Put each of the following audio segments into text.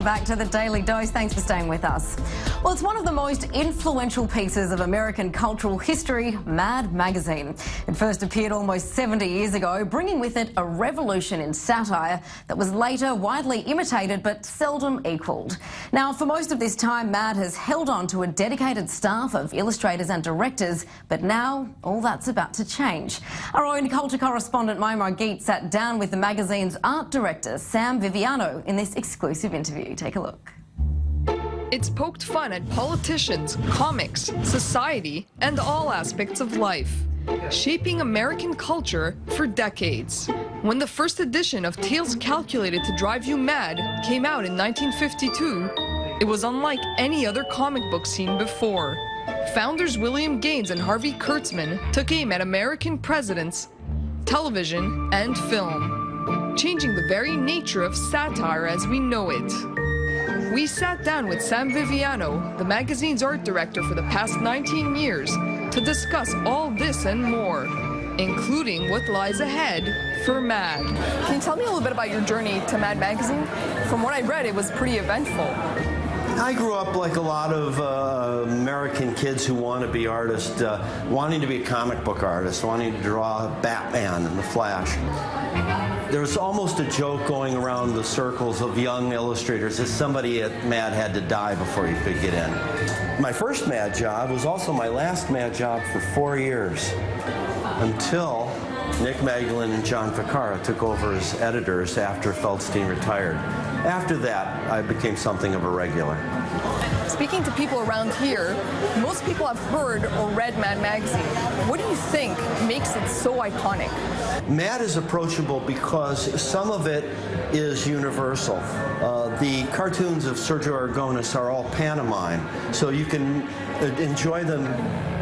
Back to the Daily Dose. Thanks for staying with us. Well, it's one of the most influential pieces of American cultural history, Mad magazine. It first appeared almost 70 years ago, bringing with it a revolution in satire that was later widely imitated but seldom equalled. Now, for most of this time, Mad has held on to a dedicated staff of illustrators and directors, but now all that's about to change. Our own culture correspondent Maya Margit sat down with the magazine's art director, Sam Viviano, in this exclusive interview. Take a look. It's poked fun at politicians, comics, society, and all aspects of life, shaping American culture for decades. When the first edition of Tales Calculated to Drive You Mad came out in 1952, it was unlike any other comic book seen before. Founders William Gaines and Harvey Kurtzman took aim at American presidents, television, and film, changing the very nature of satire as we know it. We sat down with Sam Viviano, the magazine's art director for the past 19 years, to discuss all this and more, including what lies ahead for Mad. Can you tell me a little bit about your journey to Mad magazine? From what I read, it was pretty eventful. I grew up like a lot of American kids who want to be artists, wanting to be a comic book artist, wanting to draw Batman and the Flash. There was almost a joke going around the circles of young illustrators that somebody at Mad had to die before you could get in. My first Mad job was also my last Mad job for 4 years, until Nick Magdalene and John Ficarra took over as editors after Feldstein retired. After that, I became something of a regular. Speaking to people around here, most people have heard or read Mad magazine. What do you think makes it so iconic? Mad is approachable because some of it is universal. The cartoons of Sergio Aragonés are all pantomime, so you can enjoy them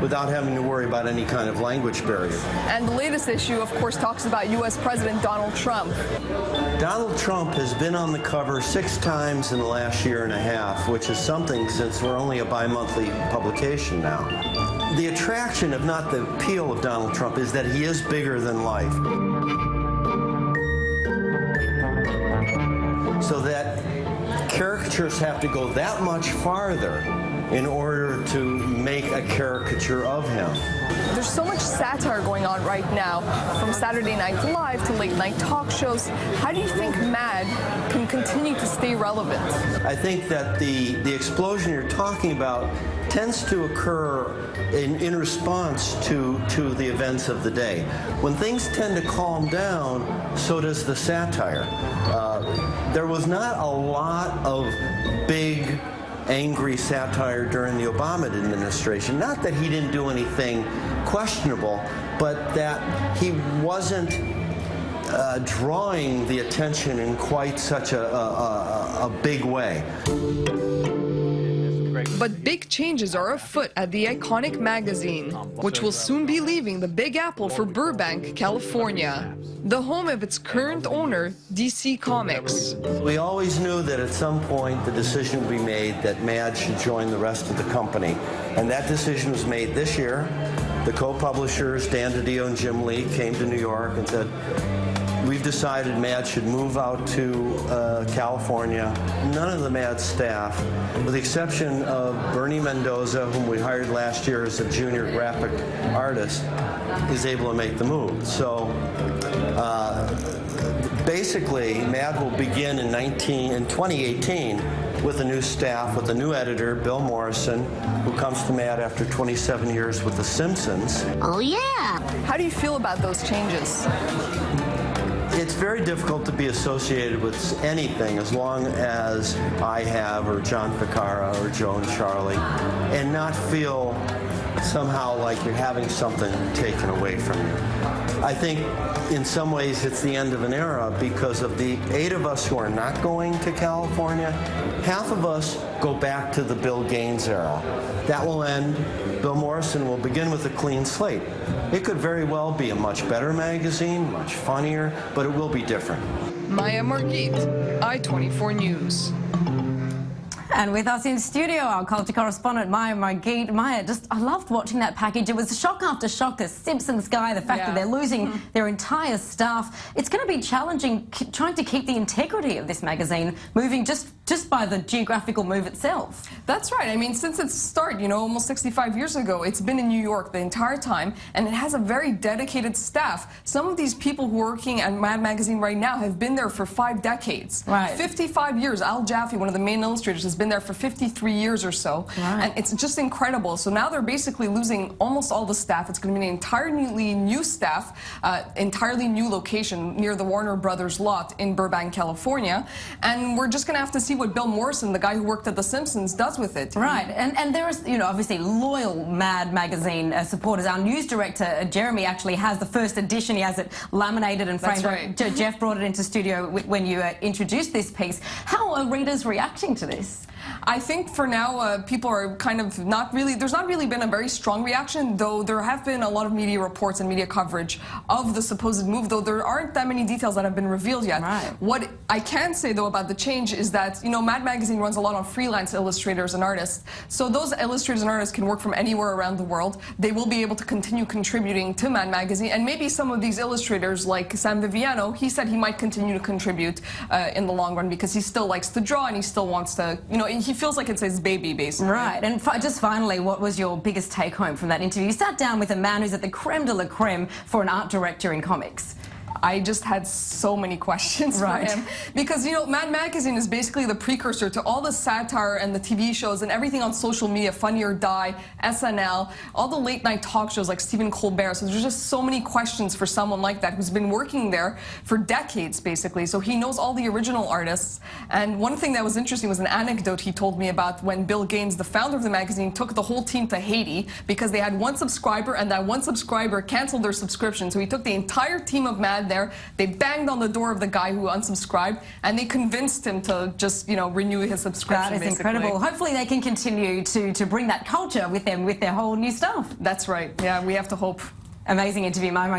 without having to worry about any kind of language barrier. And the latest issue, of course, talks about U.S. President Donald Trump. Donald Trump has been on the cover 6 times in the last year and a half, which is something since we're only a bi-monthly publication now. The attraction, if not the appeal of Donald Trump, is that he is bigger than life. So that caricatures have to go that much farther in order to make a caricature of him. There's so much satire going on right now, from Saturday Night Live to late-night talk shows. How do you think Mad can continue to stay relevant? I think that the explosion you're talking about tends to occur in response to the events of the day. When things tend to calm down, so does the satire. There was not a lot of big, angry satire during the Obama administration. Not that he didn't do anything questionable, but that he wasn't drawing the attention in quite such a big way. But big changes are afoot at the iconic magazine, which will soon be leaving the Big Apple for Burbank, California, the home of its current owner, DC Comics. We always knew that at some point the decision would be made that Mad should join the rest of the company. And that decision was made this year. The co-publishers, Dan DiDio and Jim Lee, came to New York and said, we've decided Mad should move out to California. None of the Mad staff, with the exception of Bernie Mendoza, whom we hired last year as a junior graphic artist, is able to make the move. So basically, Mad will begin in 2018 with a new staff, with a new editor, Bill Morrison, who comes to Mad after 27 years with The Simpsons. Oh, yeah. How do you feel about those changes? It's very difficult to be associated with anything as long as I have, or John Ficarra, or Joe and Charlie, and not feel somehow like you're having something taken away from you. I think in some ways it's the end of an era because of the 8 of us who are not going to California. Half of us go back to the Bill Gaines era. That will end. Bill Morrison will begin with a clean slate. It could very well be a much better magazine, much funnier, but it will be different. Maya Margit, i24NEWS. And with us in studio, our culture correspondent Maya Margit. Maya, I loved watching that package. It was shock after shock, the Simpsons guy, the fact that they're losing their entire staff. It's going to be challenging trying to keep the integrity of this magazine moving just just by the geographical move itself. That's right. I mean, since its start, you know, almost 65 years ago, it's been in New York the entire time, and it has a very dedicated staff. Some of these people who are working at Mad Magazine right now have been there for 5 decades. Right. 55 years. Al Jaffe, one of the main illustrators, has been there for 53 years or so. Right. And it's just incredible. So now they're basically losing almost all the staff. It's going to be an entirely new staff, entirely new location near the Warner Brothers lot in Burbank, California. And we're just going to have to see what Bill Morrison, the guy who worked at The Simpsons, does with it. Right, and there is, you know, obviously loyal Mad Magazine supporters. Our news director, Jeremy, actually has the first edition. He has it laminated and framed. That's right. Jeff brought it into studio when you introduced this piece. How are readers reacting to this? I think for now, people are kind of not really, there's not really been a very strong reaction, though there have been a lot of media reports and media coverage of the supposed move, though there aren't that many details that have been revealed yet. Right. What I can say, though, about the change is that, you know, Mad Magazine runs a lot on freelance illustrators and artists. So those illustrators and artists can work from anywhere around the world. They will be able to continue contributing to Mad Magazine. And maybe some of these illustrators, like Sam Viviano, he said he might continue to contribute in the long run because he still likes to draw and he still wants to, you know, he feels like it's his baby, basically. Right, and just finally, what was your biggest take-home from that interview? You sat down with a man who's at the creme de la creme for an art director in comics. I just had so many questions for him because, you know, Mad Magazine is basically the precursor to all the satire and the TV shows and everything on social media, Funny or Die, SNL, all the late night talk shows like Stephen Colbert. So there's just so many questions for someone like that who's been working there for decades, basically. So he knows all the original artists. And one thing that was interesting was an anecdote he told me about when Bill Gaines, the founder of the magazine, took the whole team to Haiti because they had one subscriber and that one subscriber canceled their subscription. So he took the entire team of Mad there. They banged on the door of the guy who unsubscribed, and they convinced him to just, you know, renew his subscription. That is basically incredible. Hopefully they can continue to bring that culture with them with their whole new stuff. That's right. Yeah, we have to hope. Amazing interview, Maya Margit.